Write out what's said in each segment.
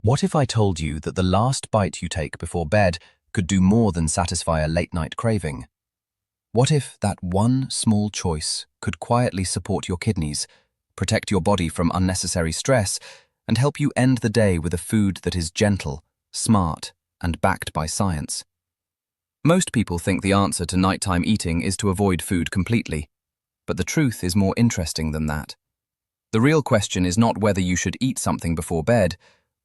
What if I told you that the last bite you take before bed could do more than satisfy a late-night craving? What if that one small choice could quietly support your kidneys, protect your body from unnecessary stress, and help you end the day with a food that is gentle, smart, and backed by science? Most people think the answer to nighttime eating is to avoid food completely, but the truth is more interesting than that. The real question is not whether you should eat something before bed.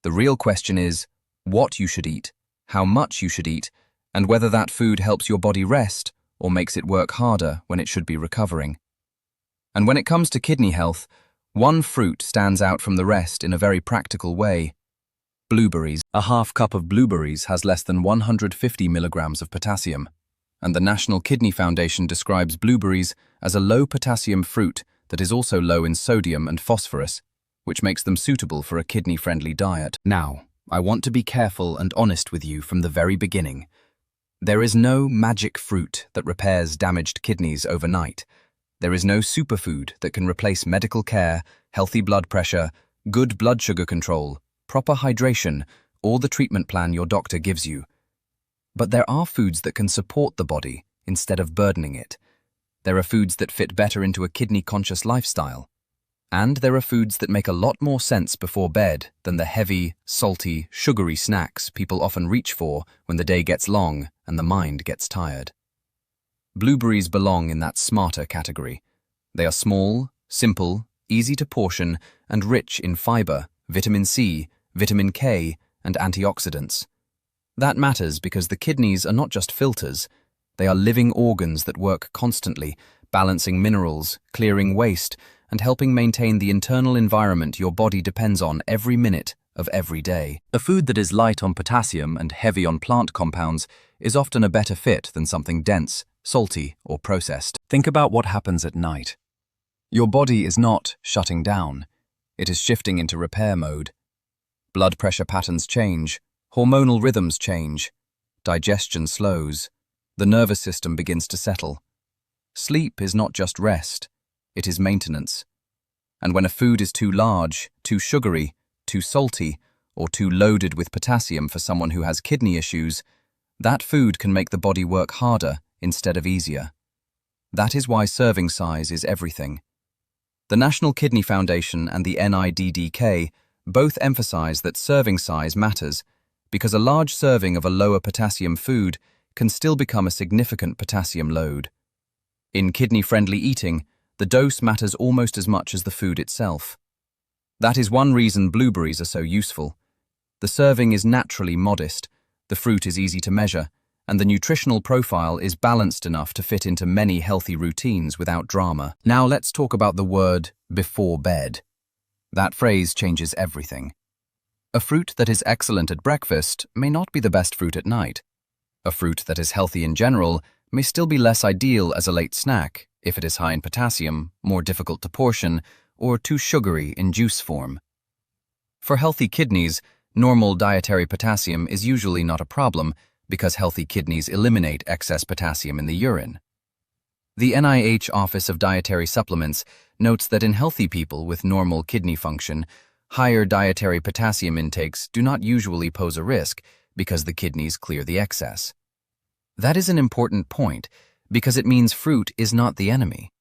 The real question is what you should eat, how much you should eat, and whether that food helps your body rest or makes it work harder when it should be recovering. And when it comes to kidney health, one fruit stands out from the rest in a very practical way: blueberries. A half cup of blueberries has less than 150 milligrams of potassium, and the National Kidney Foundation describes blueberries as a low potassium fruit that is also low in sodium and phosphorus, which makes them suitable for a kidney-friendly diet. Now, I want to be careful and honest with you from the very beginning. There is no magic fruit that repairs damaged kidneys overnight. There is no superfood that can replace medical care, healthy blood pressure, good blood sugar control, proper hydration, or the treatment plan your doctor gives you. But there are foods that can support the body instead of burdening it. There are foods that fit better into a kidney-conscious lifestyle. And there are foods that make a lot more sense before bed than the heavy, salty, sugary snacks people often reach for when the day gets long and the mind gets tired. Blueberries belong in that smarter category. They are small, simple, easy to portion, and rich in fiber, vitamin C, vitamin K, and antioxidants. That matters because the kidneys are not just filters. They are living organs that work constantly, balancing minerals, clearing waste, and helping maintain the internal environment your body depends on every minute of every day. A food that is light on potassium and heavy on plant compounds is often a better fit than something dense, salty, or processed. Think about what happens at night. Your body is not shutting down. It is shifting into repair mode. Blood pressure patterns change, hormonal rhythms change, digestion slows, the nervous system begins to settle. Sleep is not just rest, it is maintenance. And when a food is too large, too sugary, too salty, or too loaded with potassium for someone who has kidney issues, that food can make the body work harder instead of easier. That is why serving size is everything. The National Kidney Foundation and the NIDDK both emphasize that serving size matters because a large serving of a lower potassium food can still become a significant potassium load. In kidney-friendly eating, the dose matters almost as much as the food itself. That is one reason blueberries are so useful. The serving is naturally modest, the fruit is easy to measure, and the nutritional profile is balanced enough to fit into many healthy routines without drama. Now let's talk about the word before bed. That phrase changes everything. A fruit that is excellent at breakfast may not be the best fruit at night. A fruit that is healthy in general may still be less ideal as a late snack if it is high in potassium, more difficult to portion, or too sugary in juice form. For healthy kidneys, normal dietary potassium is usually not a problem because healthy kidneys eliminate excess potassium in the urine. The NIH Office of Dietary Supplements notes that in healthy people with normal kidney function, higher dietary potassium intakes do not usually pose a risk because the kidneys clear the excess. That is an important point because it means fruit is not the enemy.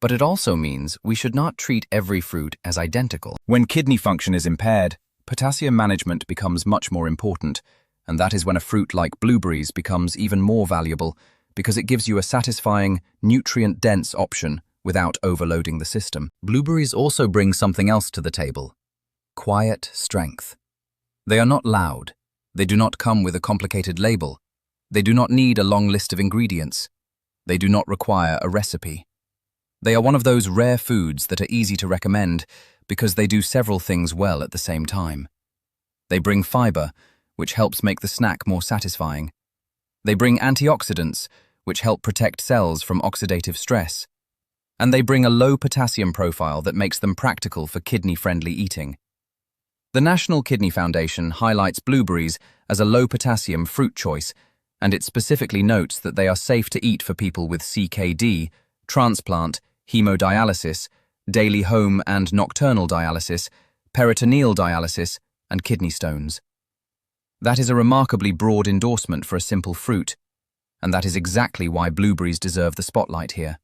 But it also means we should not treat every fruit as identical. When kidney function is impaired, potassium management becomes much more important, and that is when a fruit like blueberries becomes even more valuable because it gives you a satisfying, nutrient-dense option without overloading the system. Blueberries also bring something else to the table: quiet strength. They are not loud. They do not come with a complicated label. They do not need a long list of ingredients. They do not require a recipe. They are one of those rare foods that are easy to recommend because they do several things well at the same time. They bring fiber, which helps make the snack more satisfying. They bring antioxidants, which help protect cells from oxidative stress. And they bring a low potassium profile that makes them practical for kidney-friendly eating. The National Kidney Foundation highlights blueberries as a low potassium fruit choice, and it specifically notes that they are safe to eat for people with CKD, transplant, hemodialysis, daily home and nocturnal dialysis, peritoneal dialysis, and kidney stones. That is a remarkably broad endorsement for a simple fruit, and that is exactly why blueberries deserve the spotlight here.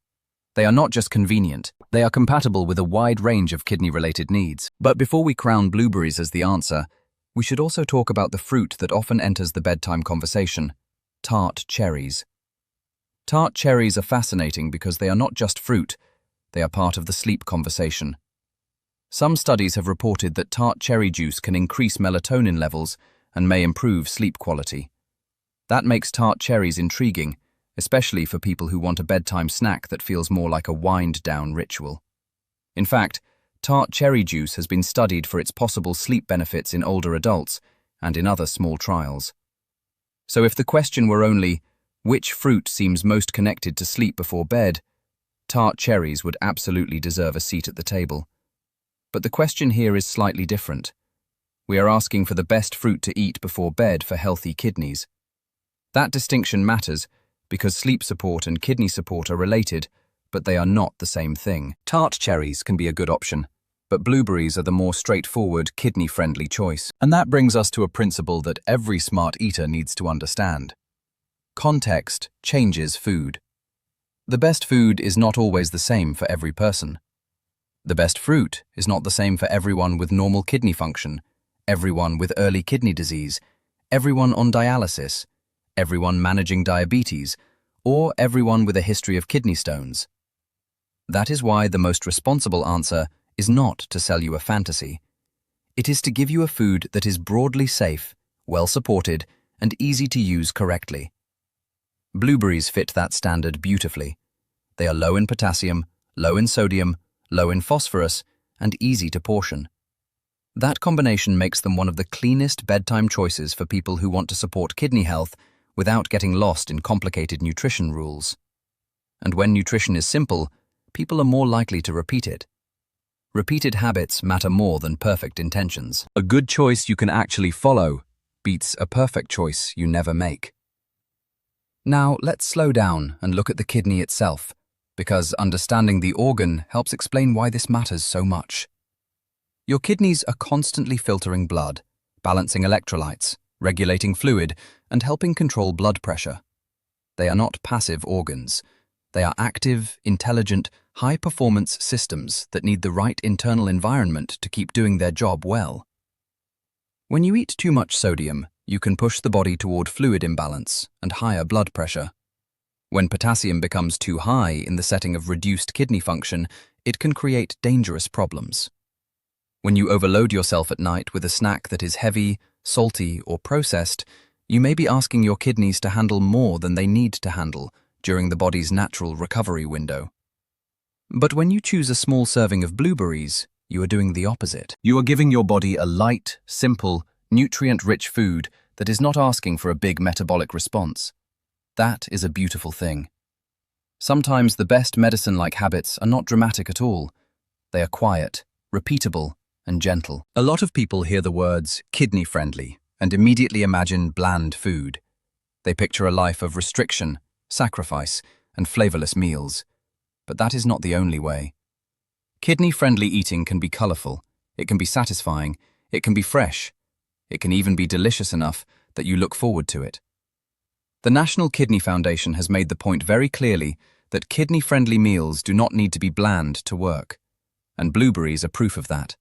They are not just convenient, they are compatible with a wide range of kidney-related needs. But before we crown blueberries as the answer, we should also talk about the fruit that often enters the bedtime conversation: tart cherries. Tart cherries are fascinating because they are not just fruit, they are part of the sleep conversation. Some studies have reported that tart cherry juice can increase melatonin levels and may improve sleep quality. That makes tart cherries intriguing, especially for people who want a bedtime snack that feels more like a wind-down ritual. In fact, tart cherry juice has been studied for its possible sleep benefits in older adults and in other small trials. So if the question were only, which fruit seems most connected to sleep before bed, tart cherries would absolutely deserve a seat at the table. But the question here is slightly different. We are asking for the best fruit to eat before bed for healthy kidneys. That distinction matters because sleep support and kidney support are related, but they are not the same thing. Tart cherries can be a good option, but blueberries are the more straightforward, kidney-friendly choice. And that brings us to a principle that every smart eater needs to understand. Context changes food. The best food is not always the same for every person. The best fruit is not the same for everyone with normal kidney function, everyone with early kidney disease, everyone on dialysis, everyone managing diabetes, or everyone with a history of kidney stones. That is why the most responsible answer is not to sell you a fantasy. It is to give you a food that is broadly safe, well supported, and easy to use correctly. Blueberries fit that standard beautifully. They are low in potassium, low in sodium, low in phosphorus, and easy to portion. That combination makes them one of the cleanest bedtime choices for people who want to support kidney health without getting lost in complicated nutrition rules. And when nutrition is simple, people are more likely to repeat it. Repeated habits matter more than perfect intentions. A good choice you can actually follow beats a perfect choice you never make. Now, let's slow down and look at the kidney itself, because understanding the organ helps explain why this matters so much. Your kidneys are constantly filtering blood, balancing electrolytes, regulating fluid, and helping control blood pressure. They are not passive organs. They are active, intelligent, high-performance systems that need the right internal environment to keep doing their job well. When you eat too much sodium, you can push the body toward fluid imbalance and higher blood pressure. When potassium becomes too high in the setting of reduced kidney function, it can create dangerous problems. When you overload yourself at night with a snack that is heavy, salty, or processed, you may be asking your kidneys to handle more than they need to handle during the body's natural recovery window. But when you choose a small serving of blueberries, you are doing the opposite. You are giving your body a light, simple, nutrient-rich food that is not asking for a big metabolic response. That is a beautiful thing. Sometimes the best medicine-like habits are not dramatic at all. They are quiet, repeatable, and gentle. A lot of people hear the words kidney-friendly and immediately imagine bland food. They picture a life of restriction, sacrifice, and flavorless meals. But that is not the only way. Kidney-friendly eating can be colorful, it can be satisfying, it can be fresh, it can even be delicious enough that you look forward to it. The National Kidney Foundation has made the point very clearly that kidney-friendly meals do not need to be bland to work, and blueberries are proof of that.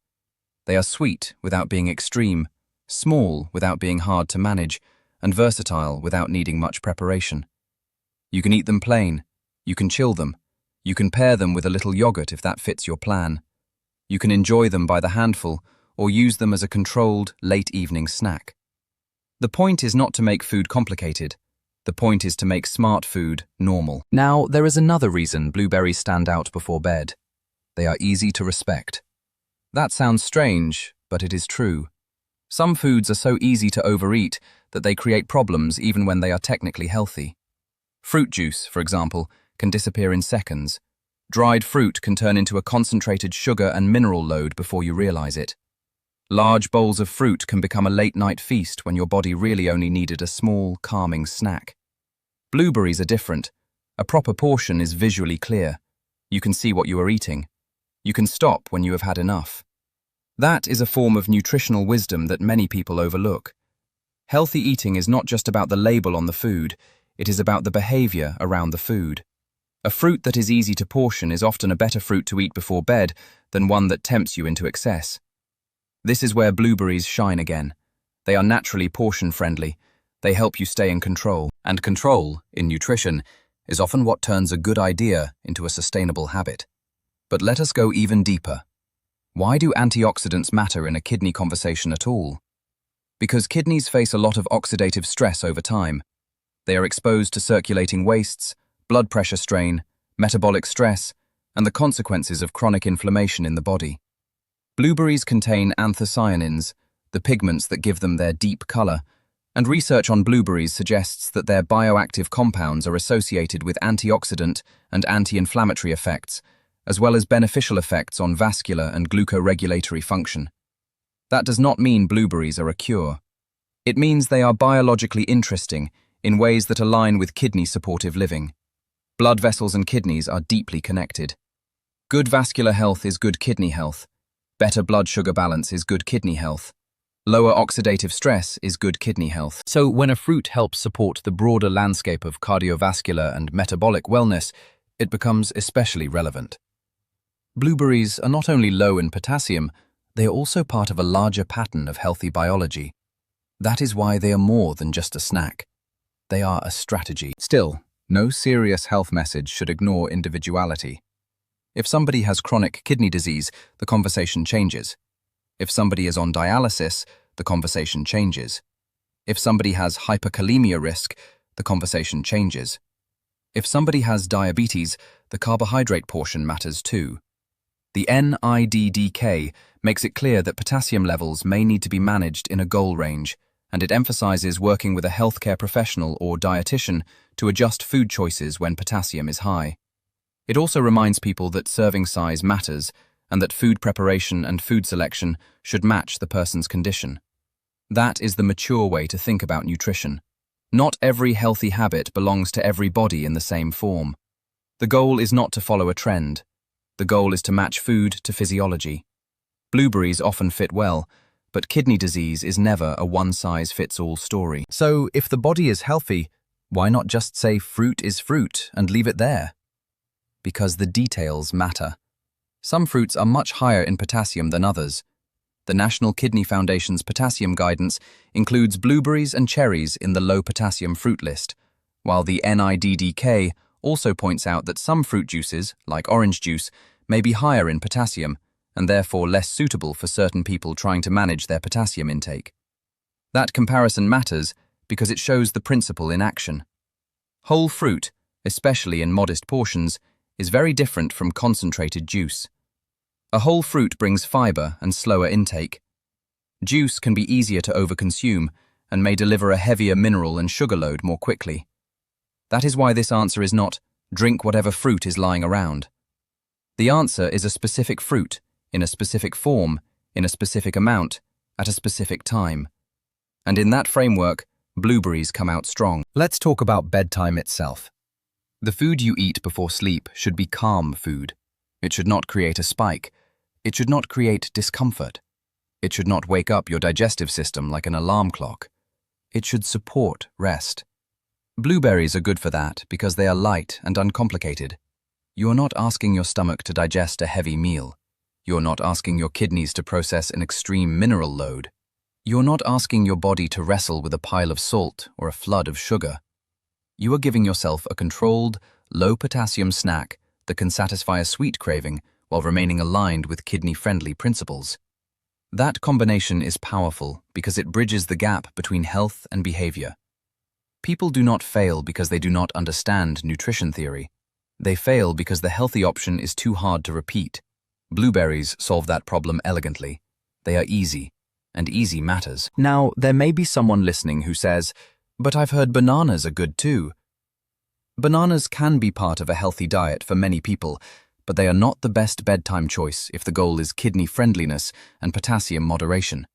They are sweet without being extreme, small without being hard to manage, and versatile without needing much preparation. You can eat them plain, you can chill them, you can pair them with a little yogurt if that fits your plan. You can enjoy them by the handful or use them as a controlled, late-evening snack. The point is not to make food complicated. The point is to make smart food normal. Now, there is another reason blueberries stand out before bed. They are easy to respect. That sounds strange, but it is true. Some foods are so easy to overeat that they create problems even when they are technically healthy. Fruit juice, for example, can disappear in seconds. Dried fruit can turn into a concentrated sugar and mineral load before you realize it. Large bowls of fruit can become a late-night feast when your body really only needed a small, calming snack. Blueberries are different. A proper portion is visually clear. You can see what you are eating. You can stop when you have had enough. That is a form of nutritional wisdom that many people overlook. Healthy eating is not just about the label on the food, it is about the behavior around the food. A fruit that is easy to portion is often a better fruit to eat before bed than one that tempts you into excess. This is where blueberries shine again. They are naturally portion-friendly. They help you stay in control. And control, in nutrition, is often what turns a good idea into a sustainable habit. But let us go even deeper. Why do antioxidants matter in a kidney conversation at all? Because kidneys face a lot of oxidative stress over time. They are exposed to circulating wastes, blood pressure strain, metabolic stress, and the consequences of chronic inflammation in the body. Blueberries contain anthocyanins, the pigments that give them their deep color, and research on blueberries suggests that their bioactive compounds are associated with antioxidant and anti-inflammatory effects, as well as beneficial effects on vascular and glucoregulatory function. That does not mean blueberries are a cure. It means they are biologically interesting in ways that align with kidney-supportive living. Blood vessels and kidneys are deeply connected. Good vascular health is good kidney health. Better blood sugar balance is good kidney health. Lower oxidative stress is good kidney health. So when a fruit helps support the broader landscape of cardiovascular and metabolic wellness, it becomes especially relevant. Blueberries are not only low in potassium, they are also part of a larger pattern of healthy biology. That is why they are more than just a snack. They are a strategy. Still, no serious health message should ignore individuality. If somebody has chronic kidney disease, the conversation changes. If somebody is on dialysis, the conversation changes. If somebody has hyperkalemia risk, the conversation changes. If somebody has diabetes, the carbohydrate portion matters too. The HThe makes it clear that potassium levels may need to be managed in a goal range, and it emphasizes working with a healthcare professional or dietitian to adjust food choices when potassium is high. It also reminds people that serving size matters and that food preparation and food selection should match the person's condition. That is the mature way to think about nutrition. Not every healthy habit belongs to every body in the same form. The goal is not to follow a trend. The goal is to match food to physiology. Blueberries often fit well, but kidney disease is never a one-size-fits-all story. So if the body is healthy, why not just say fruit is fruit and leave it there? Because the details matter. Some fruits are much higher in potassium than others. The National Kidney Foundation's potassium guidance includes blueberries and cherries in the low potassium fruit list, while the HThe also points out that some fruit juices, like orange juice, may be higher in potassium and therefore less suitable for certain people trying to manage their potassium intake. That comparison matters because it shows the principle in action. Whole fruit, especially in modest portions, is very different from concentrated juice. A whole fruit brings fiber and slower intake. Juice can be easier to overconsume and may deliver a heavier mineral and sugar load more quickly. That is why this answer is not, drink whatever fruit is lying around. The answer is a specific fruit, in a specific form, in a specific amount, at a specific time. And in that framework, blueberries come out strong. Let's talk about bedtime itself. The food you eat before sleep should be calm food. It should not create a spike. It should not create discomfort. It should not wake up your digestive system like an alarm clock. It should support rest. Blueberries are good for that because they are light and uncomplicated. You are not asking your stomach to digest a heavy meal. You are not asking your kidneys to process an extreme mineral load. You are not asking your body to wrestle with a pile of salt or a flood of sugar. You are giving yourself a controlled, low-potassium snack that can satisfy a sweet craving while remaining aligned with kidney-friendly principles. That combination is powerful because it bridges the gap between health and behavior. People do not fail because they do not understand nutrition theory. They fail because the healthy option is too hard to repeat. Blueberries solve that problem elegantly. They are easy, and easy matters. Now, there may be someone listening who says, "But I've heard bananas are good too." Bananas can be part of a healthy diet for many people, but they are not the best bedtime choice if the goal is kidney friendliness and potassium moderation.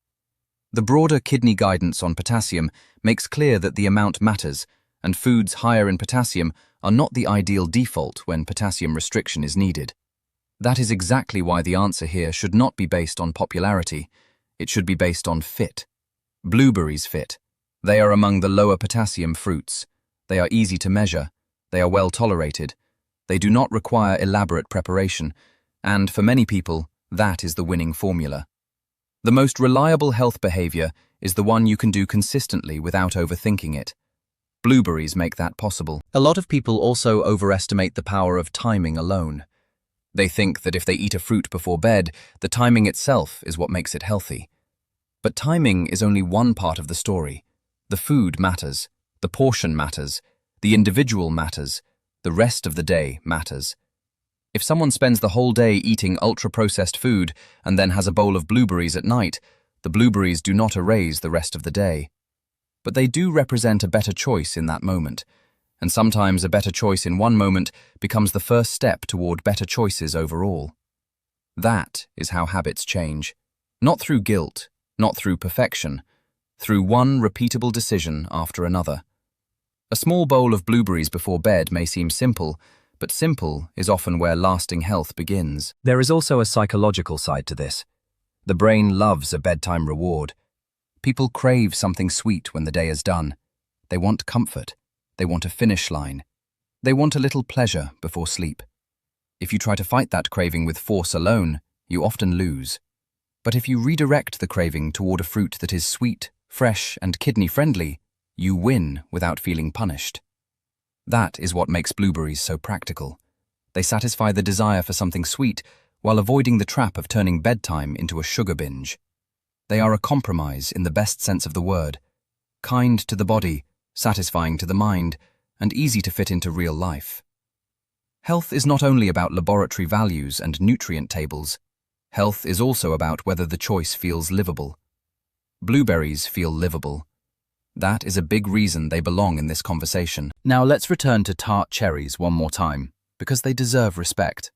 The broader kidney guidance on potassium makes clear that the amount matters, and foods higher in potassium are not the ideal default when potassium restriction is needed. That is exactly why the answer here should not be based on popularity. It should be based on fit. Blueberries fit. They are among the lower potassium fruits. They are easy to measure. They are well tolerated. They do not require elaborate preparation. And for many people, that is the winning formula. The most reliable health behavior is the one you can do consistently without overthinking it. Blueberries make that possible. A lot of people also overestimate the power of timing alone. They think that if they eat a fruit before bed, the timing itself is what makes it healthy. But timing is only one part of the story. The food matters, the portion matters, the individual matters, the rest of the day matters. If someone spends the whole day eating ultra-processed food and then has a bowl of blueberries at night, the blueberries do not erase the rest of the day. But they do represent a better choice in that moment. And sometimes a better choice in one moment becomes the first step toward better choices overall. That is how habits change. Not through guilt, not through perfection, through one repeatable decision after another. A small bowl of blueberries before bed may seem simple, but simple is often where lasting health begins. There is also a psychological side to this. The brain loves a bedtime reward. People crave something sweet when the day is done. They want comfort. They want a finish line. They want a little pleasure before sleep. If you try to fight that craving with force alone, you often lose. But if you redirect the craving toward a fruit that is sweet, fresh, and kidney-friendly, you win without feeling punished. That is what makes blueberries so practical. They satisfy the desire for something sweet while avoiding the trap of turning bedtime into a sugar binge. They are a compromise in the best sense of the word, kind to the body, satisfying to the mind, and easy to fit into real life. Health is not only about laboratory values and nutrient tables. Health is also about whether the choice feels livable. Blueberries feel livable. That is a big reason they belong in this conversation. Now let's return to tart cherries one more time, because they deserve respect.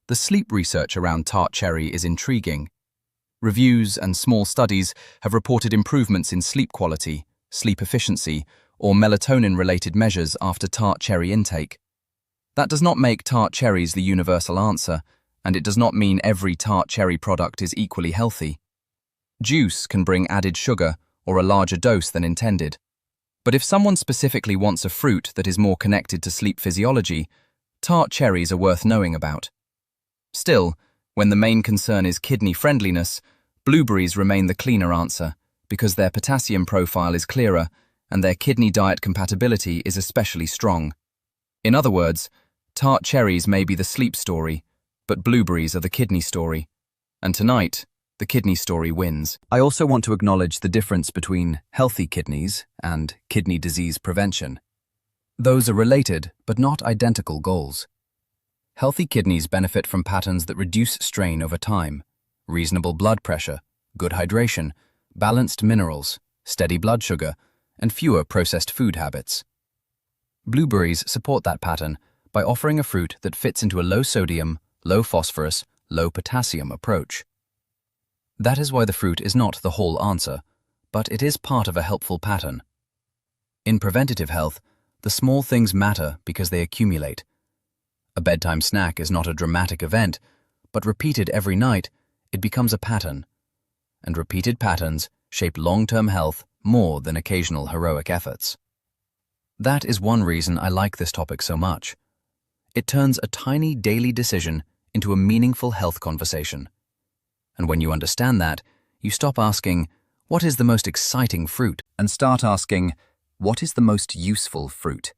The sleep research around tart cherry is intriguing. Reviews and small studies have reported improvements in sleep quality, sleep efficiency, or melatonin-related measures after tart cherry intake. That does not make tart cherries the universal answer, and it does not mean every tart cherry product is equally healthy. Juice can bring added sugar or a larger dose than intended. But if someone specifically wants a fruit that is more connected to sleep physiology, tart cherries are worth knowing about. Still, when the main concern is kidney friendliness, blueberries remain the cleaner answer because their potassium profile is clearer and their kidney diet compatibility is especially strong. In other words, tart cherries may be the sleep story, but blueberries are the kidney story. And tonight, the kidney story wins. I also want to acknowledge the difference between healthy kidneys and kidney disease prevention. Those are related, but not identical goals. Healthy kidneys benefit from patterns that reduce strain over time, reasonable blood pressure, good hydration, balanced minerals, steady blood sugar, and fewer processed food habits. Blueberries support that pattern by offering a fruit that fits into a low-sodium, low-phosphorus, low-potassium approach. That is why the fruit is not the whole answer, but it is part of a helpful pattern. In preventative health, the small things matter because they accumulate. A bedtime snack is not a dramatic event, but repeated every night, it becomes a pattern. And repeated patterns shape long-term health more than occasional heroic efforts. That is one reason I like this topic so much. It turns a tiny daily decision into a meaningful health conversation. And when you understand that, you stop asking, what is the most exciting fruit? And start asking, what is the most useful fruit?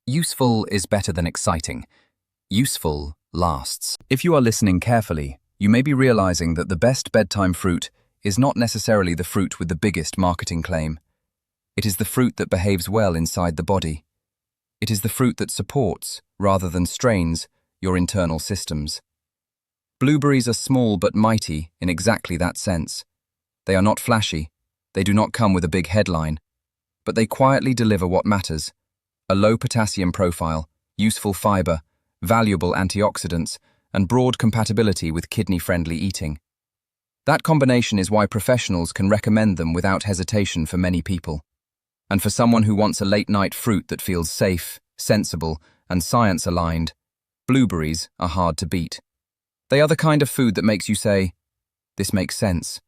Useful is better than exciting. Useful lasts. If you are listening carefully, you may be realizing that the best bedtime fruit is not necessarily the fruit with the biggest marketing claim. It is the fruit that behaves well inside the body. It is the fruit that supports, rather than strains, your internal systems. Blueberries are small but mighty in exactly that sense. They are not flashy. They do not come with a big headline. But they quietly deliver what matters: a low potassium profile, useful fiber, valuable antioxidants, and broad compatibility with kidney-friendly eating. That combination is why professionals can recommend them without hesitation for many people. And for someone who wants a late-night fruit that feels safe, sensible, and science-aligned, blueberries are hard to beat. They are the kind of food that makes you say, "This makes sense."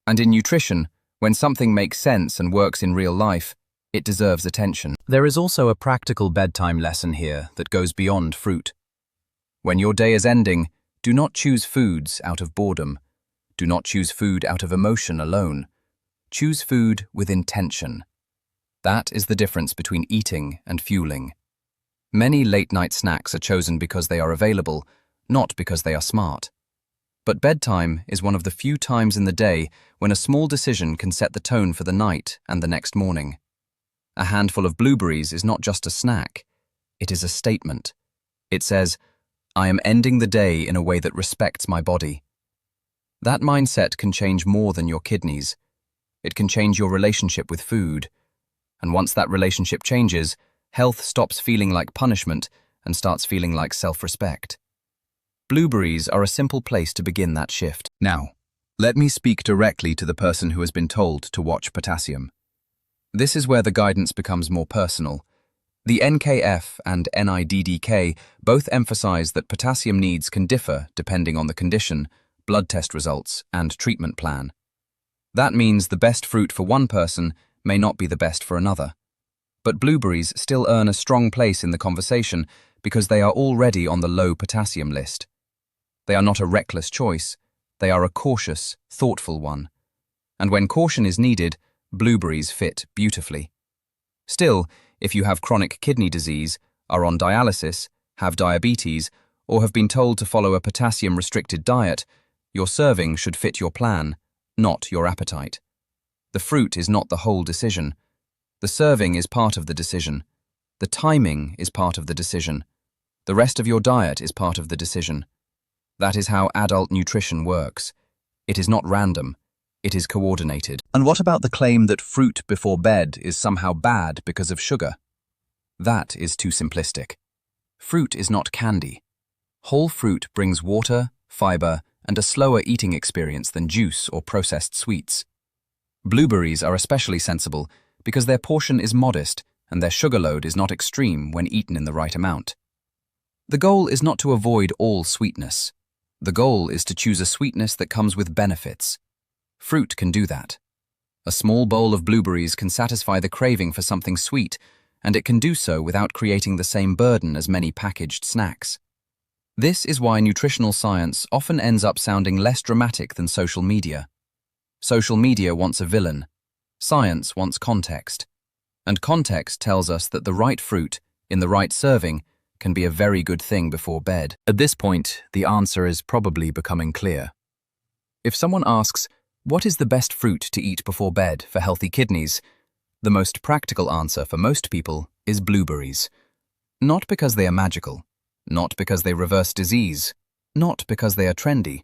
And in nutrition, when something makes sense and works in real life, it deserves attention. There is also a practical bedtime lesson here that goes beyond fruit. When your day is ending, do not choose foods out of boredom. Do not choose food out of emotion alone. Choose food with intention. That is the difference between eating and fueling. Many late-night snacks are chosen because they are available, not because they are smart. But bedtime is one of the few times in the day when a small decision can set the tone for the night and the next morning. A handful of blueberries is not just a snack. It is a statement. It says, "I am ending the day in a way that respects my body." That mindset can change more than your kidneys. It can change your relationship with food. And once that relationship changes, health stops feeling like punishment and starts feeling like self-respect. Blueberries are a simple place to begin that shift. Now, let me speak directly to the person who has been told to watch potassium. This is where the guidance becomes more personal. The NKF and NIDDK both emphasize that potassium needs can differ depending on the condition, blood test results, and treatment plan. That means the best fruit for one person may not be the best for another. But blueberries still earn a strong place in the conversation because they are already on the low potassium list. They are not a reckless choice, they are a cautious, thoughtful one. And when caution is needed, blueberries fit beautifully. Still, if you have chronic kidney disease, are on dialysis, have diabetes, or have been told to follow a potassium-restricted diet, your serving should fit your plan, not your appetite. The fruit is not the whole decision. The serving is part of the decision. The timing is part of the decision. The rest of your diet is part of the decision. That is how adult nutrition works. It is not random. It is coordinated. And what about the claim that fruit before bed is somehow bad because of sugar? That is too simplistic. Fruit is not candy. Whole fruit brings water, fiber, and a slower eating experience than juice or processed sweets. Blueberries are especially sensible because their portion is modest and their sugar load is not extreme when eaten in the right amount. The goal is not to avoid all sweetness. The goal is to choose a sweetness that comes with benefits. Fruit can do that. A small bowl of blueberries can satisfy the craving for something sweet, and it can do so without creating the same burden as many packaged snacks. This is why nutritional science often ends up sounding less dramatic than social media. Social media wants a villain. Science wants context. And context tells us that the right fruit, in the right serving, can be a very good thing before bed. At this point, the answer is probably becoming clear. If someone asks, what is the best fruit to eat before bed for healthy kidneys? The most practical answer for most people is blueberries. Not because they are magical, not because they reverse disease, not because they are trendy,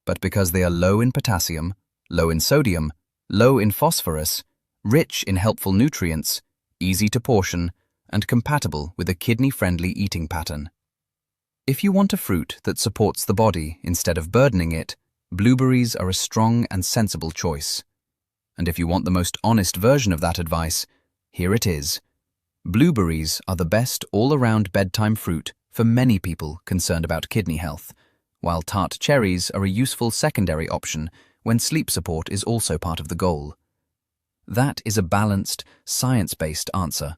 but because they are low in potassium, low in sodium, low in phosphorus, rich in helpful nutrients, easy to portion, and compatible with a kidney-friendly eating pattern. If you want a fruit that supports the body instead of burdening it, blueberries are a strong and sensible choice. And if you want the most honest version of that advice, here it is. Blueberries are the best all-around bedtime fruit for many people concerned about kidney health, while tart cherries are a useful secondary option when sleep support is also part of the goal. That is a balanced, science-based answer.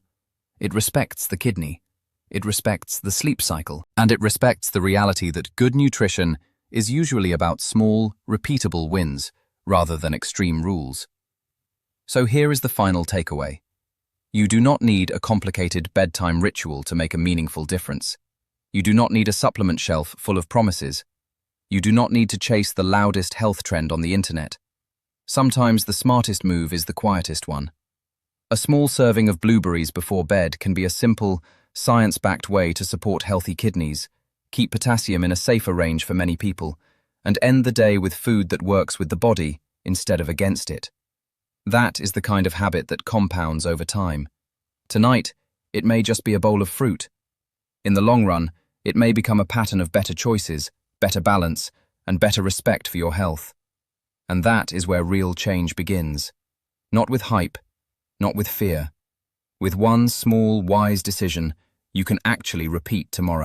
It respects the kidney, it respects the sleep cycle, and it respects the reality that good nutrition is usually about small, repeatable wins rather than extreme rules. So here is the final takeaway. You do not need a complicated bedtime ritual to make a meaningful difference. You do not need a supplement shelf full of promises. You do not need to chase the loudest health trend on the internet. Sometimes the smartest move is the quietest one. A small serving of blueberries before bed can be a simple, science-backed way to support healthy kidneys, keep potassium in a safer range for many people, and end the day with food that works with the body instead of against it. That is the kind of habit that compounds over time. Tonight, it may just be a bowl of fruit. In the long run, it may become a pattern of better choices, better balance, and better respect for your health. And that is where real change begins. Not with hype, not with fear. With one small, wise decision, you can actually repeat tomorrow.